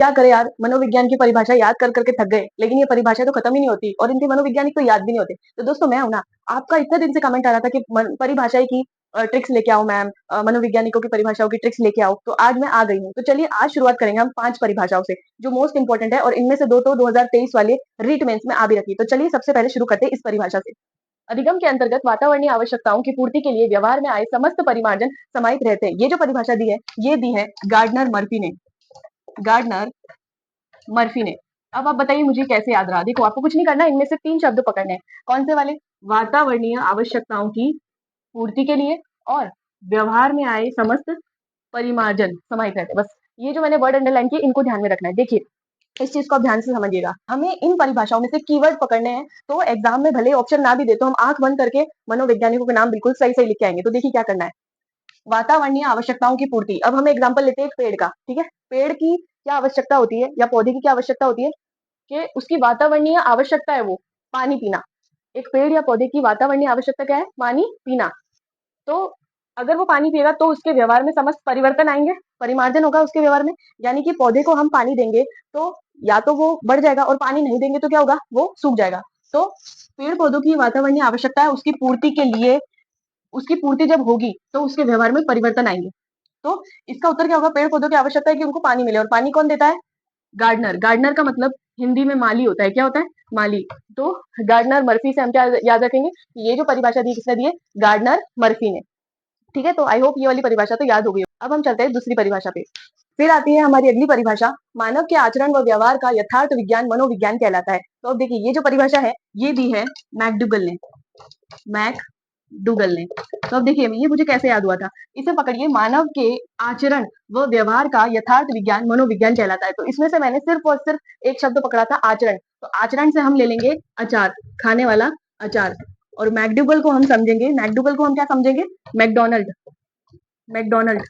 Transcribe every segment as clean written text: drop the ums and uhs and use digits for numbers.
क्या करें यार, मनोविज्ञान की परिभाषा याद कर करके थक गए, लेकिन ये परिभाषा तो खत्म ही नहीं होती और इनके मनोवैज्ञानिक तो याद भी नहीं होते। तो दोस्तों मैं हूं ना, आपका इतने दिन से कमेंट आ रहा था कि परिभाषा की ट्रिक्स लेके आओ मैम, मनोवैज्ञानिकों की परिभाषाओं की ट्रिक्स लेके आओ, तो आज मैं आ गई हूँ। तो चलिए आज शुरुआत करेंगे हम 5 परिभाषाओं से, जो मोस्ट इंपोर्टेंट है, और इनमें से 2 तो 2023 वाले रीट मेंस में आ भी रखी। तो चलिए सबसे पहले शुरू करते हैं इस परिभाषा से। अधिगम के अंतर्गत वातावरणीय आवश्यकताओं की पूर्ति के लिए व्यवहार में आए समस्त परिमार्जन समाहित रहते हैं। ये जो परिभाषा दी है, ये दी है गार्डनर मर्फी ने। गार्डनर मर्फी ने। अब आप बताइए मुझे कैसे याद रहा। देखो आपको कुछ नहीं करना, इनमें से 3 शब्द पकड़ने हैं। कौन से वाले? वातावरणीय आवश्यकताओं की पूर्ति के लिए और व्यवहार में आए समस्त परिमार्जन समाहित रहते हैं। बस ये जो मैंने वर्ड अंडरलाइन किए, इनको ध्यान में रखना है। देखिए इस चीज को आप ध्यान से समझिएगा। हमें इन परिभाषाओं में से कीवर्ड पकड़ने हैं, तो एग्जाम में भले ऑप्शन ना भी दे तो हम आंख बंद करके मनोवैज्ञानिकों के नाम बिल्कुल सही सही लिख के आएंगे। तो देखिए क्या करना है। वातावरणीय आवश्यकताओं की पूर्ति। अब हम एग्जाम्पल लेते हैं एक पेड़ का, ठीक है। पेड़ की क्या आवश्यकता होती है, या पौधे की क्या आवश्यकता होती है, कि उसकी वातावरणीय आवश्यकता है वो पानी पीना। एक पेड़ या पौधे की वातावरणीय आवश्यकता क्या है? पानी पीना। तो अगर वो पानी पिएगा तो उसके व्यवहार में समस्त परिवर्तन आएंगे, परिमार्जन होगा उसके व्यवहार में। यानी कि पौधे को हम पानी देंगे तो या तो वो बढ़ जाएगा, और पानी नहीं देंगे तो क्या होगा? वो सूख जाएगा। तो पेड़ पौधों की वातावरणीय आवश्यकता है, उसकी पूर्ति के लिए, उसकी पूर्ति जब होगी तो उसके व्यवहार में परिवर्तन आएंगे। तो इसका उत्तर क्या होगा? पेड़ पौधों की आवश्यकता है कि उनको पानी मिले, और पानी कौन देता है? गार्डनर। गार्डनर का मतलब हिंदी में माली होता है। क्या होता है? माली। तो गार्डनर मर्फी से हम क्या याद रखेंगे? ये जो परिभाषा दी किसने दी है? गार्डनर मर्फी ने। ठीक है, तो आई होप ये वाली परिभाषा तो याद हो गई। अब हम चलते हैं दूसरी परिभाषा पे। फिर आती है हमारी अगली परिभाषा, मानव के आचरण व व्यवहार का यथार्थ विज्ञान मनोविज्ञान कहलाता है। तो अब देखिए ये जो परिभाषा है, ये दी है मैकडूगल ने। मैकडूगल ने। तो अब देखिए ये मुझे कैसे याद हुआ था। इसे पकड़िए, मानव के आचरण व व्यवहार का यथार्थ विज्ञान मनोविज्ञान कहलाता है। तो इसमें से मैंने सिर्फ और सिर्फ एक शब्द पकड़ा था, आचरण। तो आचरण से हम ले लेंगे अचार, खाने वाला अचार। और मैकडूगल को हम समझेंगे, मैकडूगल को हम क्या समझेंगे? मैकडोनल्ड। मैकडोनल्ड।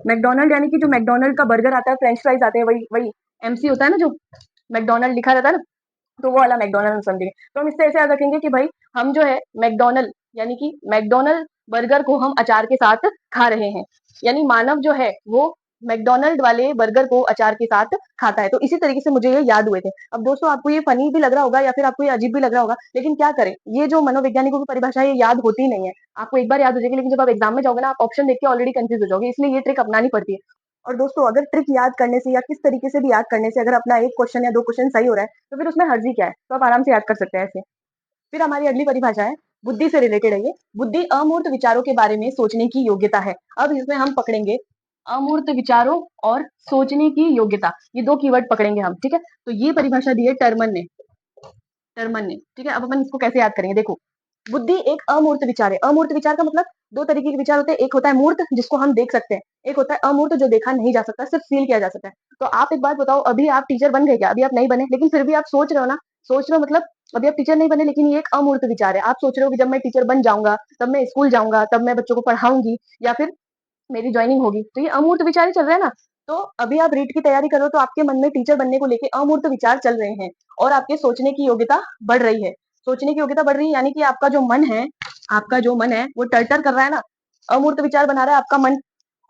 मैकडोनल्ड यानी कि जो मैकडोनल्ड का बर्गर आता है, फ्रेंच फ्राइज आते हैं, वही वही एमसी होता है ना, जो मैकडोनल्ड लिखा रहता है ना, तो वो वाला मैकडोनल्ड हम समझेंगे। तो हम इससे ऐसे याद रखेंगे कि भाई हम जो है मैकडोनल्ड, यानी कि मैकडोनल्ड बर्गर को हम अचार के साथ खा रहे हैं। यानी मानव जो है वो मैकडोनल्ड वाले बर्गर को अचार के साथ खाता है। तो इसी तरीके से मुझे ये याद हुए थे। अब दोस्तों आपको ये फनी भी लग रहा होगा, या फिर आपको ये अजीब भी लग रहा होगा, लेकिन क्या करें, ये जो मनोवैज्ञानिकों की परिभाषा है, ये याद होती नहीं है। आपको एक बार याद हो जाएगी, लेकिन जब आप एग्जाम में जाओगे ना, आप ऑप्शन देख के ऑलरेडी कंफ्यूज हो जाओगे। इसलिए ये ट्रिक अपनानी पड़ती है। और दोस्तों अगर ट्रिक याद करने से या किस तरीके से भी याद करने से अगर अपना एक क्वेश्चन या 2 क्वेश्चन सही हो रहा है, तो फिर उसमें हर्जी क्या है? तो आप आराम से याद कर सकते हैं ऐसे। फिर हमारी अगली परिभाषा है, बुद्धि से रिलेटेड है ये। बुद्धि अमूर्त विचारों के बारे में सोचने की योग्यता है। अब इसमें हम पकड़ेंगे अमूर्त विचारों और सोचने की योग्यता, ये 2 कीवर्ड पकड़ेंगे हम, ठीक है। तो ये परिभाषा दी है टर्मन ने। टर्मन ने, ठीक है। अब अपन इसको कैसे याद करेंगे, देखो। बुद्धि एक अमूर्त विचार है। अमूर्त विचार का मतलब 2 तरीके के विचार होते हैं। एक होता है मूर्त, जिसको हम देख सकते हैं। एक होता है अमूर्त, जो देखा नहीं जा सकता, सिर्फ फील किया जा सकता है। तो आप एक बात बताओ, अभी आप टीचर बन गए क्या? अभी आप नहीं बने, लेकिन फिर भी आप सोच रहे हो ना। सोच रहे हो मतलब अभी आप टीचर नहीं बने, लेकिन ये एक अमूर्त विचार है। आप सोच रहे हो कि जब मैं टीचर बन जाऊंगा, तब मैं स्कूल जाऊंगा, तब मैं बच्चों को पढ़ाऊंगी, या फिर मेरी ज्वाइनिंग होगी। तो ये अमूर्त विचार ही चल रहे हैं ना। तो अभी आप रीट की तैयारी कर रहे हो, तो आपके मन में टीचर बनने को लेके अमूर्त विचार चल रहे हैं, और आपके सोचने की योग्यता बढ़ रही है। सोचने की योग्यता बढ़ रही है, यानी कि आपका जो मन है, आपका जो मन है वो टर्टर कर रहा है ना। अमूर्त विचार बना रहा है आपका मन,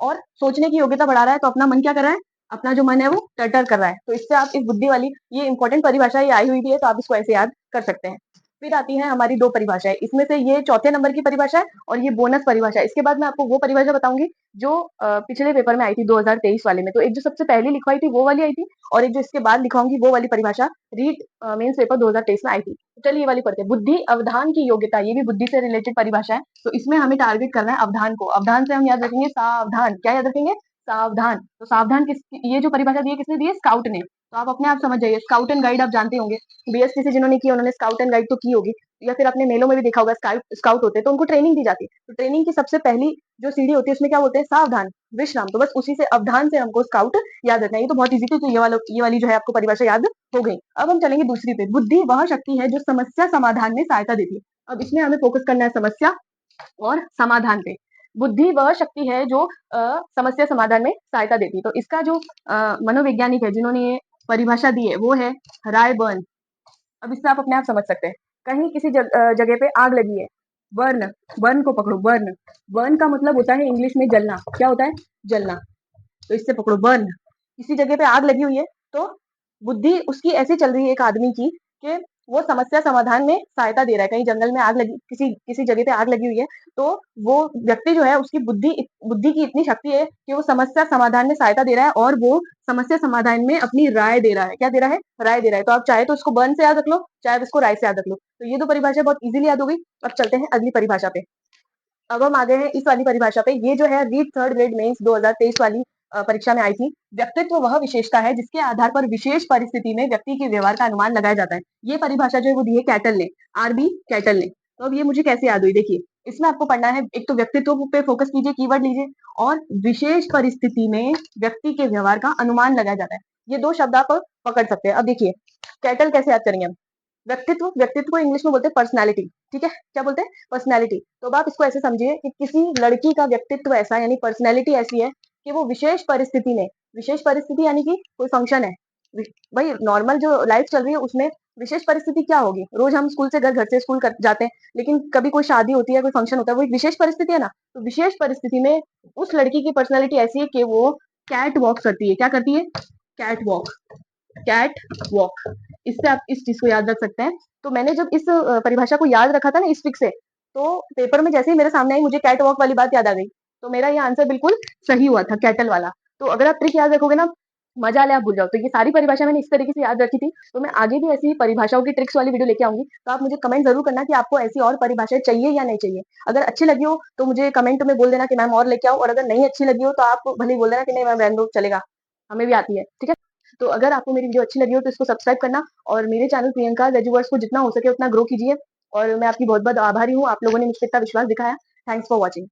और सोचने की योग्यता बढ़ा रहा है। तो अपना मन क्या कर रहा है? अपना जो मन है वो टर्टर कर रहा है। तो इससे आप इस बुद्धि वाली, ये इंपॉर्टेंट परिभाषा ये आई हुई भी है, तो आप इसको ऐसे याद कर सकते हैं। फिर आती है हमारी 2 परिभाषाएं। इसमें से ये चौथे नंबर की परिभाषा है, और ये बोनस परिभाषा है। इसके बाद मैं आपको वो परिभाषा बताऊंगी जो पिछले पेपर में आई थी 2023 वाले में। तो एक जो सबसे पहले लिखवाई थी वो वाली आई थी, और एक जो इसके बाद लिखवाऊंगी वो वाली परिभाषा रीट मेंस पेपर 2023 में आई थी। तो चलिए ये वाली पढ़ते हैं। बुद्धि अवधान की योग्यता, ये भी बुद्धि से रिलेटेड परिभाषा है। तो इसमें हमें टारगेट करना है अवधान को। अवधान से हम याद रखेंगे सावधान। क्या याद रखेंगे? सावधान। तो सावधान किस, ये जो परिभाषा दी है किसने दी है? स्काउट ने। तो आप अपने आप समझ जाइए, स्काउट एंड गाइड आप जानते होंगे। बीएसटी से जिन्होंने की उन्होंने स्काउट एंड गाइड तो की होगी, या फिर आपने मेलों में भी देखा होगा स्काउट स्काउट होते हैं, तो उनको ट्रेनिंग दी जाती है। तो ट्रेनिंग की सबसे पहली जो सीढ़ी होती है, उसमें क्या बोलते हैं? सावधान, विश्राम। तो बस उसी से, अवधान से हमको स्काउट याद रखना है। ये तो बहुत इजी थी, तो ये वाली जो है आपको परिभाषा याद हो गई। अब हम चलेंगे दूसरी पे। बुद्धि वह शक्ति है जो समस्या समाधान में सहायता देती है। अब इसमें हमें फोकस करना है समस्या और समाधान पे। बुद्धि वह शक्ति है जो समस्या समाधान में सहायता देती है। तो इसका जो मनोवैज्ञानिक है जिन्होंने ये परिभाषा दी है, वो है रायबर्न। अब इससे आप अपने आप समझ सकते हैं। कहीं किसी जगह पे आग लगी है, बर्न। बर्न को पकड़ो, बर्न। बर्न का मतलब होता है इंग्लिश में जलना। क्या होता है? जलना। तो इससे पकड़ो, बर्न। किसी जगह पे आग लगी हुई है, तो बुद्धि उसकी ऐसी चल रही है एक आदमी की कि वो समस्या समाधान में सहायता दे रहा है। कहीं जंगल में आग लगी, किसी किसी जगह पे आग लगी हुई है, तो वो व्यक्ति जो है उसकी बुद्धि की इतनी शक्ति है कि वो समस्या समाधान में सहायता दे रहा है और वो समस्या समाधान में अपनी राय दे रहा है। क्या दे रहा है? राय दे रहा है। तो आप चाहे तो इसको बर्न से याद रख लो, चाहे इसको राय से याद रख लो। तो ये 2 परिभाषा बहुत ईज़िली याद हो गई। अब चलते हैं अगली परिभाषा पे। अब हम आ गए हैं इस वाली परिभाषा पे। ये जो है रीट थर्ड ग्रेड मेंस 2023 वाली परीक्षा में आई थी। व्यक्तित्व वह विशेषता है जिसके आधार पर विशेष परिस्थिति में व्यक्ति के व्यवहार का अनुमान लगाया जाता है। ये परिभाषा जो है वो दी है कैटल ने, आरबी कैटल ने। तो अब ये मुझे कैसे याद हुई? देखिए, इसमें आपको पढ़ना है, एक तो व्यक्तित्व पे फोकस कीजिए, कीवर्ड लीजिए, और विशेष परिस्थिति में व्यक्ति के व्यवहार का अनुमान लगाया जाता है। ये 2 शब्द आप पकड़ सकते हैं। अब देखिए, कैटल कैसे याद करेंगे हम? व्यक्तित्व को इंग्लिश में बोलते हैं पर्सनैलिटी। ठीक है, क्या बोलते हैं? पर्सनैलिटी। तो अब आप इसको ऐसे समझिए कि किसी लड़की का व्यक्तित्व ऐसा, यानी पर्सनैलिटी ऐसी है कि वो विशेष परिस्थिति में, विशेष परिस्थिति यानी कि कोई फंक्शन है, भाई नॉर्मल जो लाइफ चल रही है उसमें विशेष परिस्थिति क्या होगी? रोज हम स्कूल से घर से स्कूल जाते हैं, लेकिन कभी कोई शादी होती है, कोई फंक्शन होता है, वो एक विशेष परिस्थिति है ना। तो विशेष परिस्थिति में उस लड़की की पर्सनैलिटी ऐसी है कि वो कैट वॉक करती है। क्या करती है? Cat walk. Cat walk. इससे आप इस चीज को याद रख सकते हैं। तो मैंने जब इस परिभाषा को याद रखा था ना इस ट्रिक से, तो पेपर में जैसे ही मेरे सामने आई मुझे कैट वॉक वाली बात याद आ गई। तो मेरा ये आंसर बिल्कुल सही हुआ था, कैटल वाला। तो अगर आप ट्रिक याद रखोगे ना, मजा ले आप भूल जाओ। तो ये सारी परिभाषा मैंने इस तरीके से याद रखी थी। तो मैं आगे भी ऐसी परिभाषाओं की ट्रिक्स वाली वीडियो लेके आऊंगी। तो आप मुझे कमेंट जरूर करना कि आपको ऐसी और परिभाषाएं चाहिए या नहीं चाहिए। अगर अच्छी लगी हो तो मुझे कमेंट में बोल देना कि मैम और लेके आओ, और अगर नहीं अच्छी लगी हो तो आप भले ही बोल देना कि नहीं मैम रहने दो, चलेगा, हमें भी आती है। ठीक है। तो अगर आपको मेरी वीडियो अच्छी लगी हो तो इसको सब्सक्राइब करना, और मेरे चैनल प्रियंका एजुवर्स को जितना हो सके उतना ग्रो कीजिए। और मैं आपकी बहुत बहुत आभारी हूँ, आप लोगों ने मुझ पर इतना विश्वास दिखाया। Thanks for watching.